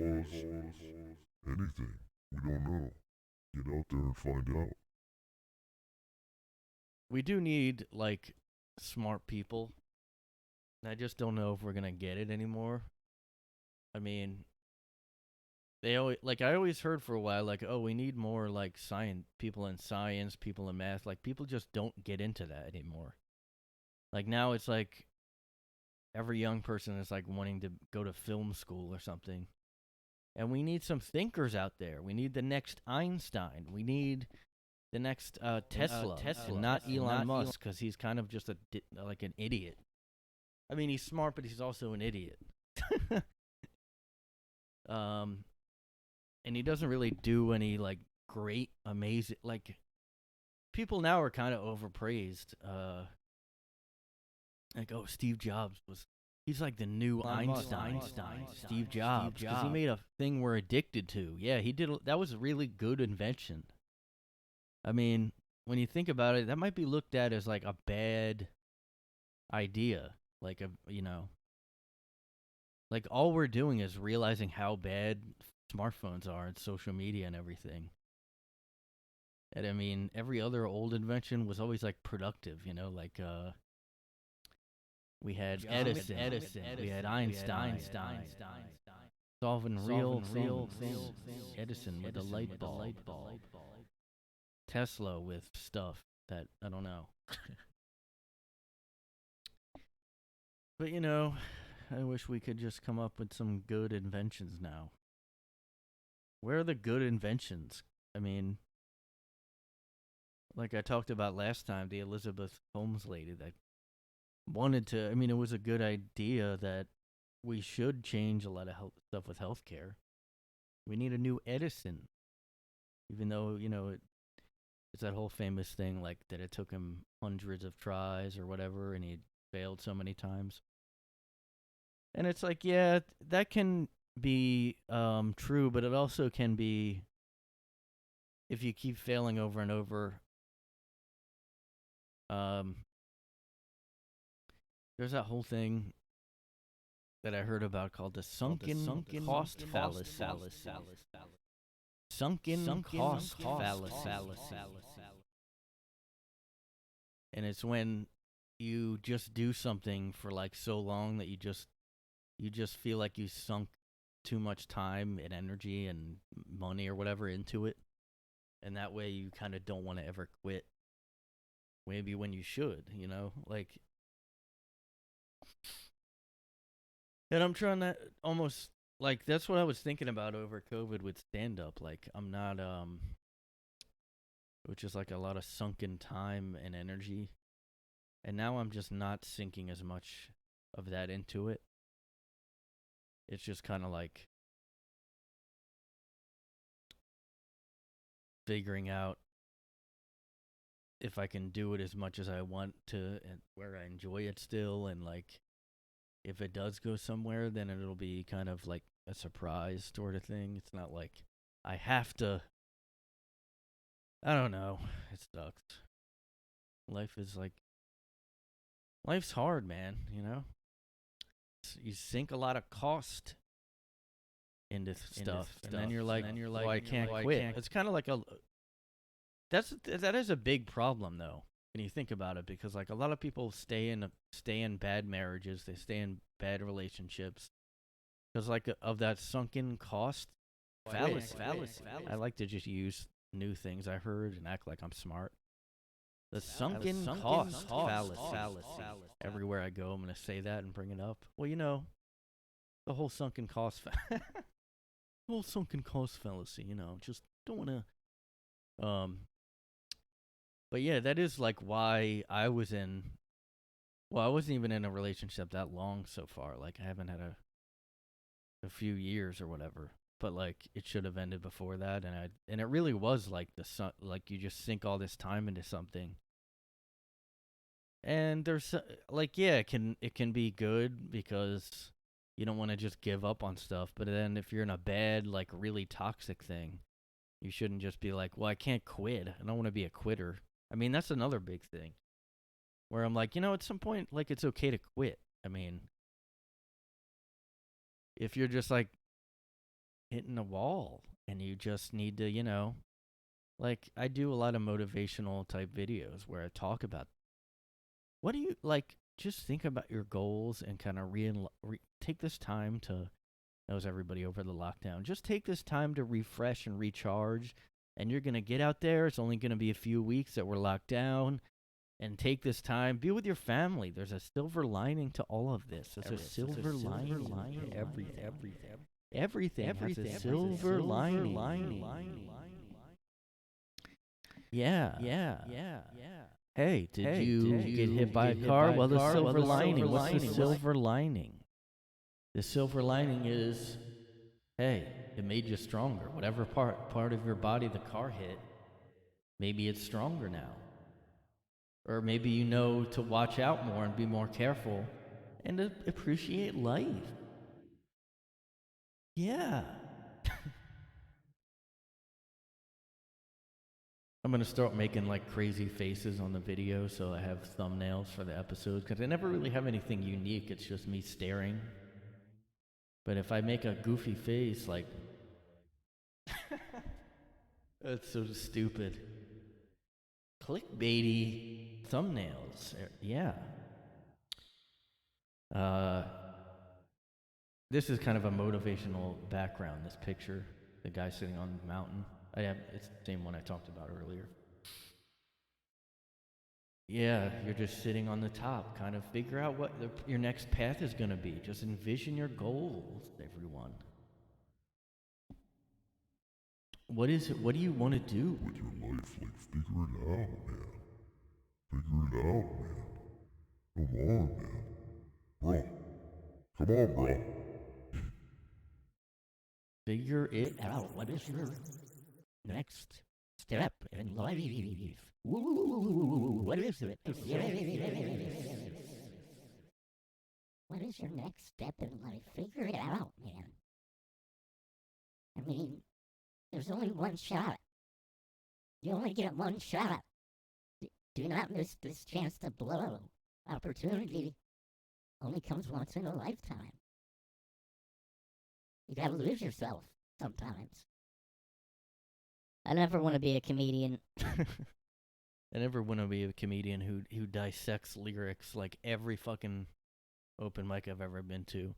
anything? We don't know. Get out there and find out. We do need, like, smart people. I just don't know if we're going to get it anymore. I mean, I always heard for a while, like, oh, we need more, like, people in science, people in math. Like, people just don't get into that anymore. Like, now it's like every young person is, like, wanting to go to film school or something. And we need some thinkers out there. We need the next Einstein. We need the next Tesla, and not Elon Musk, because he's kind of just like an idiot. I mean, he's smart, but he's also an idiot. And he doesn't really do any, like, great, amazing, like, people now are kind of overpraised. Like, oh, Steve Jobs he's like the new Einstein. Steve Jobs, because he made a thing we're addicted to. Yeah, he did. That was a really good invention. I mean, when you think about it, that might be looked at as like a bad idea. Like like all we're doing is realizing how bad smartphones are and social media and everything. And I mean, every other old invention was always like productive, like we had Edison, we had Einstein, solving real things. Edison with the light bulb. Tesla with stuff that I don't know. But I wish we could just come up with some good inventions now. Where are the good inventions? I mean, like I talked about last time, the Elizabeth Holmes lady that wanted to, I mean, it was a good idea that we should change a lot of stuff with healthcare. We need a new Edison. Even though, it's that whole famous thing, like, that it took him hundreds of tries or whatever, and he failed so many times. And it's like, yeah, that can be true, but it also can be, if you keep failing over and over, there's that whole thing that I heard about called the sunken cost fallacy. Sunken cost fallacy. And it's when you just do something for like so long that you just feel like you sunk too much time and energy and money or whatever into it. And that way you kind of don't want to ever quit. Maybe when you should, like. And I'm trying to almost, like, that's what I was thinking about over COVID with stand-up. Like, I'm not, which is like a lot of sunken time and energy. And now I'm just not sinking as much of that into it. It's just kind of like figuring out if I can do it as much as I want to and where I enjoy it still, and like if it does go somewhere, then it'll be kind of like a surprise sort of thing. It's not like I have to. I don't know. It sucks. Life is like life's hard, man. You know, you sink a lot of cost into stuff, and then you're like, well, I can't quit. It's kind of like that is a big problem though when you think about it, because like a lot of people stay in bad marriages, they stay in bad relationships because like of that sunken cost fallacy. I like to just use new things I heard and act like I'm smart. The sunken cost fallacy. Everywhere I go, I'm gonna say that and bring it up. Well, you know, the whole sunken cost whole sunken cost fallacy. You know, just don't want to. But yeah, that is like why I was in. Well, I wasn't even in a relationship that long so far. Like I haven't had a few years or whatever. But like it should have ended before that, and it really was like like you just sink all this time into something. And there's like yeah, it can be good because you don't want to just give up on stuff. But then if you're in a bad like really toxic thing, you shouldn't just be like, well, I can't quit. I don't want to be a quitter. I mean, that's another big thing where I'm like, you know, at some point, like, it's okay to quit. I mean, if you're just like hitting a wall and you just need to, you know, like, I do a lot of motivational type videos where I talk about what do you like, just think about your goals and kind of take this time to, knows everybody over the lockdown, just take this time to refresh and recharge. And you're going to get out there. It's only going to be a few weeks that we're locked down. And take this time. Be with your family. There's a silver lining to all of this. There's a silver lining to everything. Everything has a silver lining. Yeah. Hey, did you get hit by a car? Well, the silver lining. What's the silver lining? The silver lining is, hey, it made you stronger. Whatever part of your body the car hit, maybe it's stronger now. Or maybe you know to watch out more and be more careful and to appreciate life. Yeah. I'm going to start making like crazy faces on the video so I have thumbnails for the episodes because I never really have anything unique. It's just me staring. But if I make a goofy face, like, that's so stupid. Clickbaity thumbnails. Yeah. This is kind of a motivational background, this picture. The guy sitting on the mountain. It's the same one I talked about earlier. Yeah, you're just sitting on the top. Kind of figure out what your next path is going to be. Just envision your goals, everyone. What is it? What do you want to do with your life? Like, figure it out, man. Figure it out, man. Come on, man. Bro. Come on, bro. Figure it out. What is your next step in life? Ooh, what is it? What is your next step in life? Figure it out, man. I mean, there's only one shot. You only get one shot. Do not miss this chance to blow. Opportunity only comes once in a lifetime. You gotta lose yourself sometimes. I never want to be a comedian. I never want to be a comedian who dissects lyrics like every fucking open mic I've ever been to.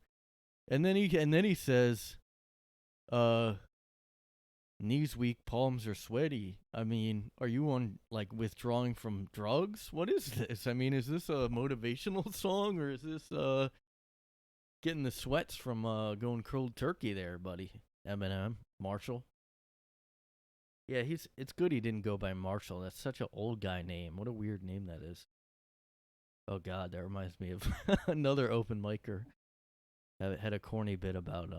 And then he says, knees weak, palms are sweaty. I mean, are you on like withdrawing from drugs? What is this? I mean, is this a motivational song or is this getting the sweats from going cold turkey there, buddy? Eminem, Marshall. Yeah, it's good he didn't go by Marshall. That's such an old guy name. What a weird name that is. Oh God, that reminds me of another open micer that had a corny bit about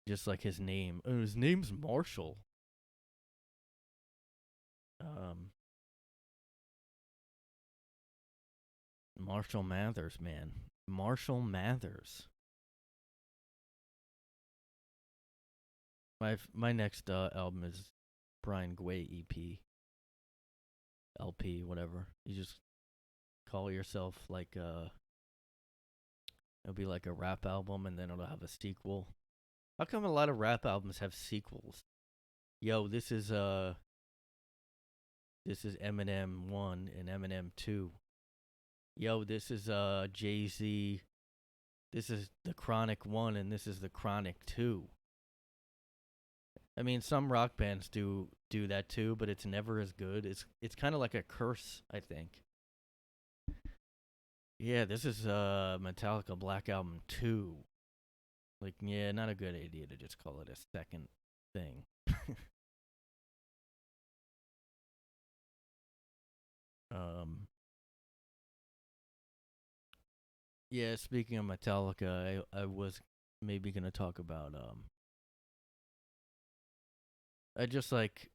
just like his name. Oh, his name's Marshall. Marshall Mathers, man. Marshall Mathers. My next album is Brian Gway EP. LP, whatever. You just call yourself like it'll be like a rap album and then it'll have a sequel. How come a lot of rap albums have sequels? Yo, this is Eminem 1 and Eminem 2. Yo, this is Jay-Z. This is the Chronic 1 and this is the Chronic 2. I mean, some rock bands do that too, but it's never as good. It's kind of like a curse, I think. Yeah, this is Metallica Black Album 2. Like, yeah, not a good idea to just call it a second thing. Yeah, speaking of Metallica, I was maybe going to talk about I just like,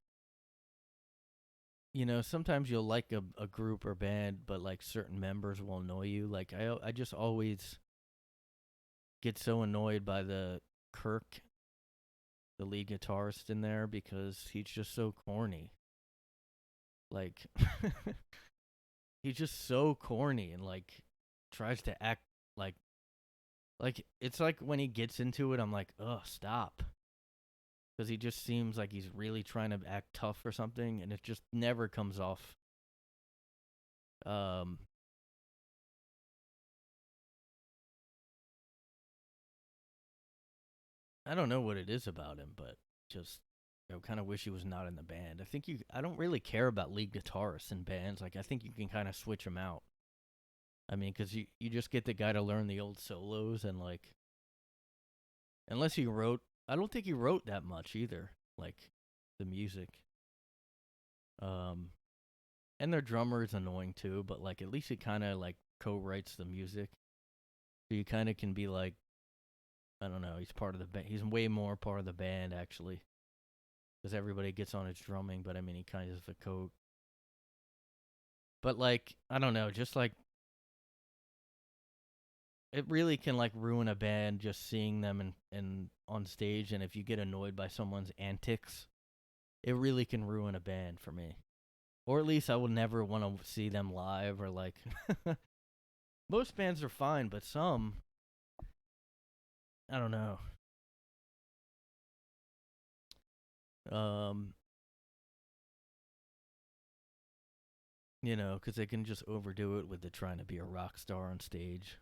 you know, sometimes you'll like a group or band, but like certain members will annoy you. Like I just always get so annoyed by the Kirk, the lead guitarist in there, because he's just so corny. Like he's just so corny and like tries to act like it's like when he gets into it, I'm like, ugh, stop. Because he just seems like he's really trying to act tough or something, and it just never comes off. I don't know what it is about him, but just, you know, kind of wish he was not in the band. I don't really care about lead guitarists in bands. Like, I think you can kind of switch them out. I mean, because you just get the guy to learn the old solos, and like, unless he wrote, I don't think he wrote that much either. Like, the music. And their drummer is annoying too, but like at least he kind of like co-writes the music. So you kind of can be like, I don't know, he's part of the band. He's way more part of the band actually, because everybody gets on his drumming. But I mean, he kind of is a co. But like, I don't know, just like it really can like ruin a band just seeing them and on stage. And if you get annoyed by someone's antics, it really can ruin a band for me. Or at least I would never want to see them live, or like most bands are fine, but some, I don't know. You know, because they can just overdo it with the trying to be a rock star on stage.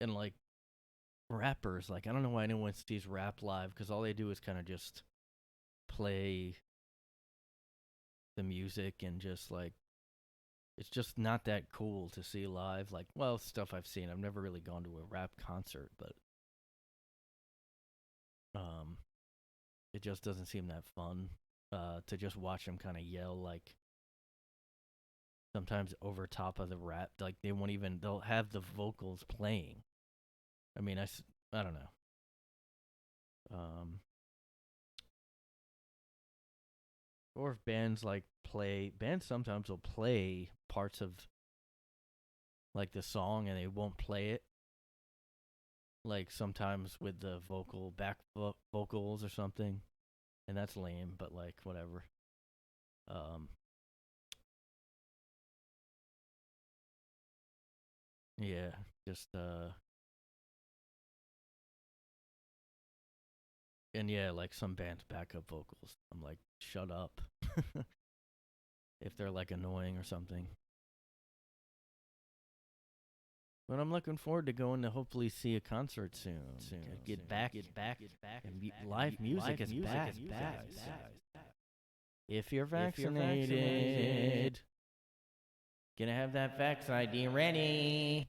And like rappers, like I don't know why anyone sees rap live, because all they do is kind of just play the music and just like, it's just not that cool to see live. Like, well, stuff I've seen. I've never really gone to a rap concert, but it just doesn't seem that fun to just watch them kind of yell, like sometimes over top of the rap. Like they'll have the vocals playing. I mean, I don't know. Or if bands sometimes will play parts of like the song and they won't play it. Like sometimes with the vocals or something, and that's lame. But like whatever. Yeah, just and yeah, like some bands backup vocals. I'm like, shut up. If they're like annoying or something. But I'm looking forward to going to hopefully see a concert soon. Get back. And live music is back. If you're vaccinated, gonna have that vax ID ready.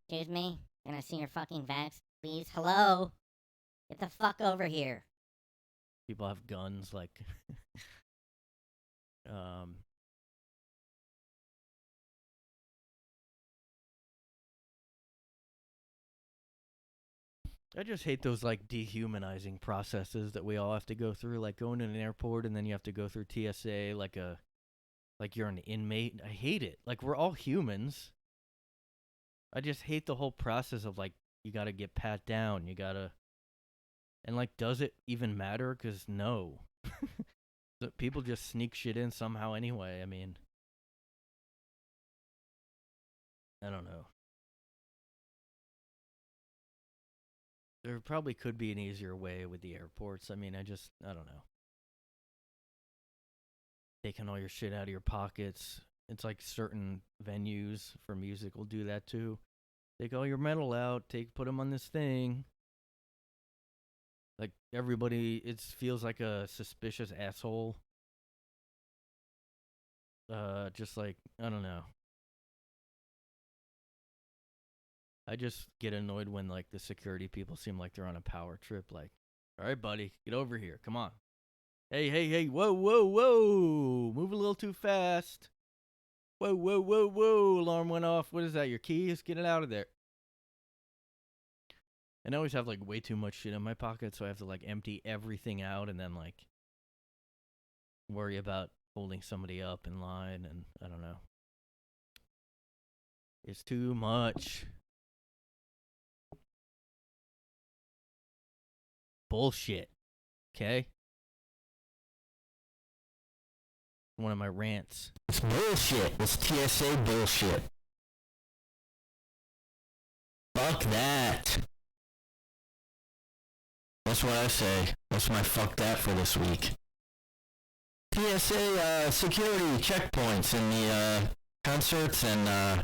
Excuse me? Can I see your fucking vax, please? Hello? Get the fuck over here. People have guns, like, I just hate those like dehumanizing processes that we all have to go through, like going to an airport and then you have to go through TSA like you're an inmate. I hate it. Like, we're all humans. I just hate the whole process of like you gotta get pat down, you gotta, and like, does it even matter? 'Cause no, people just sneak shit in somehow anyway. I mean, I don't know. There probably could be an easier way with the airports. I mean, I don't know. Taking all your shit out of your pockets. It's like certain venues for music will do that too. Take all your metal out, put them on this thing. Like everybody, it feels like a suspicious asshole. Just like, I don't know. I just get annoyed when like the security people seem like they're on a power trip. Like, all right, buddy, get over here. Come on. Hey, whoa, move a little too fast. Whoa, alarm went off. What is that, your keys? Get it out of there. And I always have like way too much shit in my pocket, so I have to like empty everything out and then like worry about holding somebody up in line, and I don't know. It's too much. Bullshit. Okay? One of my rants. It's bullshit. It's TSA bullshit. Fuck that. That's what I say. That's my fuck that for this week. TSA security checkpoints in the concerts and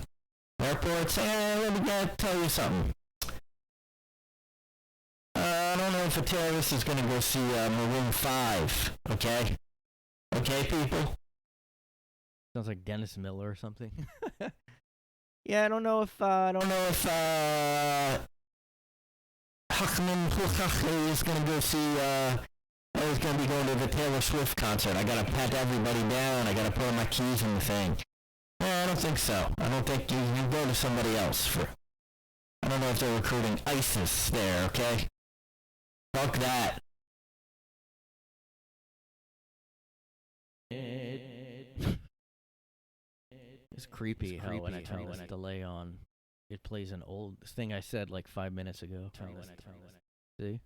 airports. Let me tell you something. I don't know if a terrorist is gonna go see Maroon 5. Okay? Okay, people? Sounds like Dennis Miller or something. Yeah, I don't know if Huckman Huckachli is gonna go see I was gonna be going to the Taylor Swift concert. I gotta pat everybody down, I gotta put all my keys in the thing. I don't think so. I don't think you go to somebody else for, I don't know if they're recruiting ISIS there, okay? Fuck that. It's creepy how when I turn this delay on, it plays an old thing I said like 5 minutes ago. See?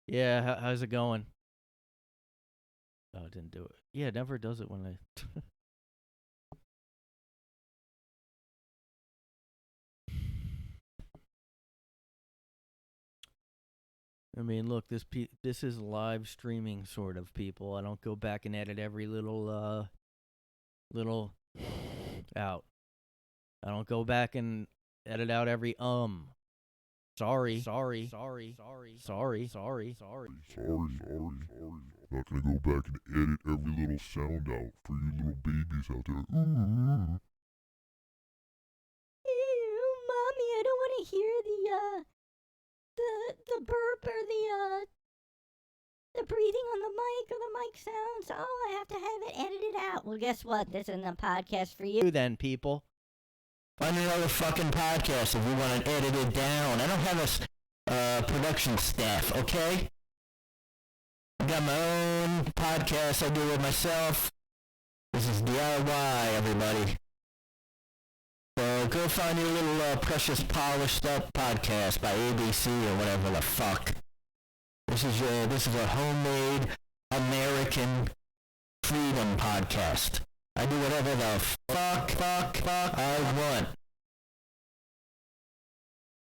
Yeah, how's it going? Oh, it didn't do it. Yeah, it never does it when I... I mean, look, this is live streaming sort of, people. I don't go back and edit every little out. I don't go back and edit out every Sorry. Sorry. Not gonna go back and edit every little sound out for you little babies out there. Ooh. Ew, Mommy, I don't want to hear the burp or the breathing on the mic or the mic sounds. Oh, I have to have it edited out. Well, guess what? This isn't a podcast for you then, people. Find another fucking podcast if you want to edit it down. I don't have a production staff, okay? I got my own podcast I do it myself. This is DIY, everybody. So go find your little precious polished up podcast by ABC or whatever the fuck. This is a homemade American freedom podcast. I do whatever the fuck I want.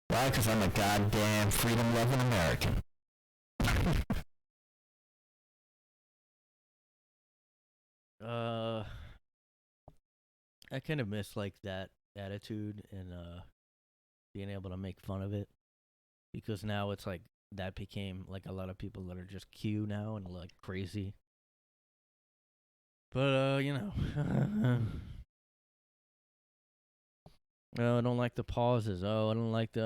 Why? Because I'm a goddamn freedom-loving American. I kind of miss like that attitude and being able to make fun of it, because now it's like that became like a lot of people that are just Q now and like crazy. But you know, oh, I don't like the pauses. Oh, I don't like the I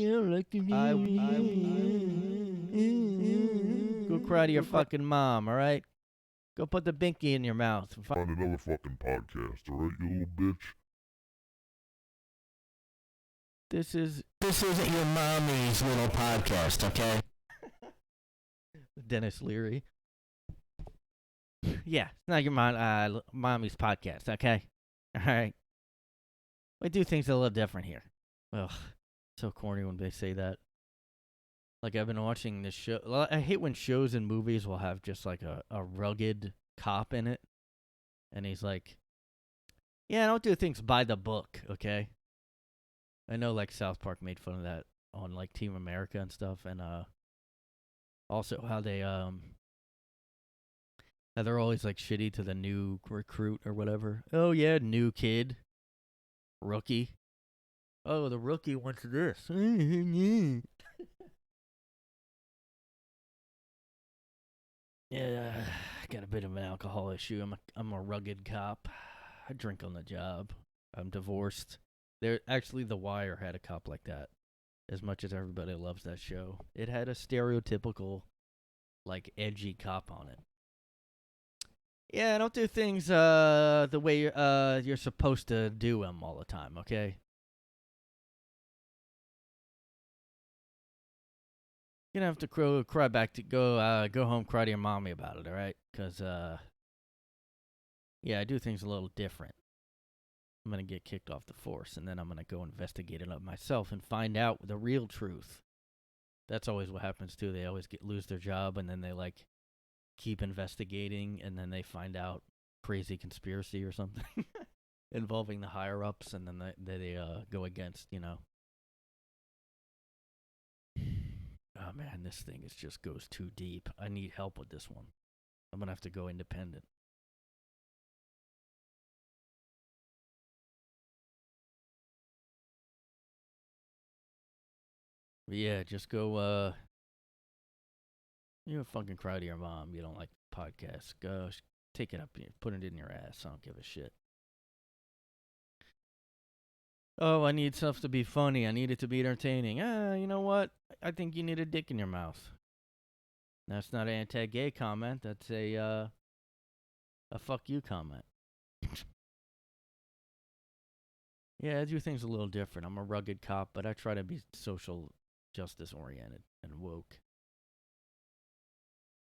don't like the go cry to your fucking mom, all right? Go put the binky in your mouth. Find another fucking podcast, alright, you little bitch? This isn't your mommy's little podcast, okay? Dennis Leary. Yeah, it's not your mommy's podcast, okay? All right. We do things a little different here. Ugh, so corny when they say that. Like, I've been watching this show. Well, I hate when shows and movies will have just like a rugged cop in it. And he's like, yeah, I don't do things by the book, okay? I know, like, South Park made fun of that on, like, Team America and stuff. And also how they're always, like, shitty to the new recruit or whatever. Oh, yeah, new kid. Rookie. Oh, the rookie wants this. Yeah, I got a bit of an alcohol issue. I'm a rugged cop. I drink on the job. I'm divorced. There actually, The Wire had a cop like that. As much as everybody loves that show, it had a stereotypical, like, edgy cop on it. Yeah, I don't do things the way you're supposed to do them all the time. Okay. You're gonna have to cry back to go home, cry to your mommy about it. All right, because yeah, I do things a little different. I'm going to get kicked off the force, and then I'm going to go investigate it up myself and find out the real truth. That's always what happens, too. They always lose their job, and then they, like, keep investigating, and then they find out crazy conspiracy or something involving the higher-ups, and then they go against, you know. Oh, man, this thing just goes too deep. I need help with this one. I'm going to have to go independent. But yeah, just go, you fucking cry to your mom. You don't like the podcast. Go take it up, put it in your ass. I don't give a shit. Oh, I need stuff to be funny. I need it to be entertaining. You know what? I think you need a dick in your mouth. That's not an anti-gay comment. That's a fuck you comment. Yeah, I do things a little different. I'm a rugged cop, but I try to be social justice oriented and woke.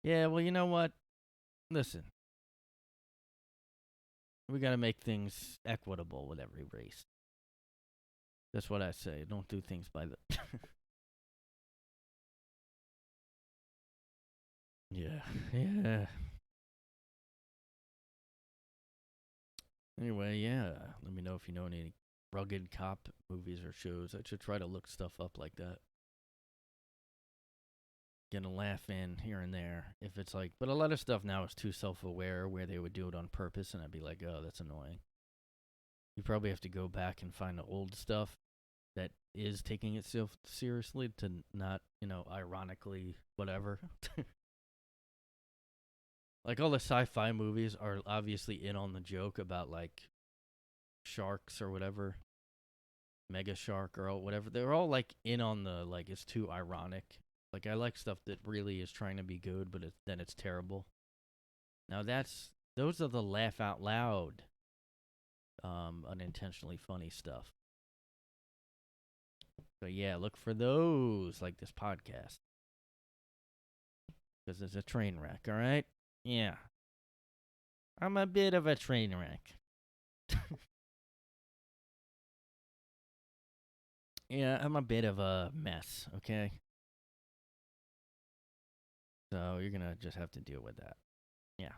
Yeah, well, you know what? Listen. We got to make things equitable with every race. That's what I say. Don't do things by the... Yeah. Anyway, yeah. Let me know if you know any rugged cop movies or shows. I should try to look stuff up like that. Get a laugh in here and there. If it's like... But a lot of stuff now is too self-aware where they would do it on purpose, and I'd be like, oh, that's annoying. You probably have to go back and find the old stuff that is taking itself seriously to not, ironically, whatever. Like, all the sci-fi movies are obviously in on the joke about, like, sharks or whatever. Mega Shark or whatever. They're all, like, in on the, like, it's too ironic. Like, I like stuff that really is trying to be good, but then it's terrible. Now, those are the laugh out loud, unintentionally funny stuff. So, yeah, look for those, like this podcast. Because it's a train wreck, all right? Yeah. I'm a bit of a train wreck. Yeah, I'm a bit of a mess, okay? So you're going to just have to deal with that. Yeah.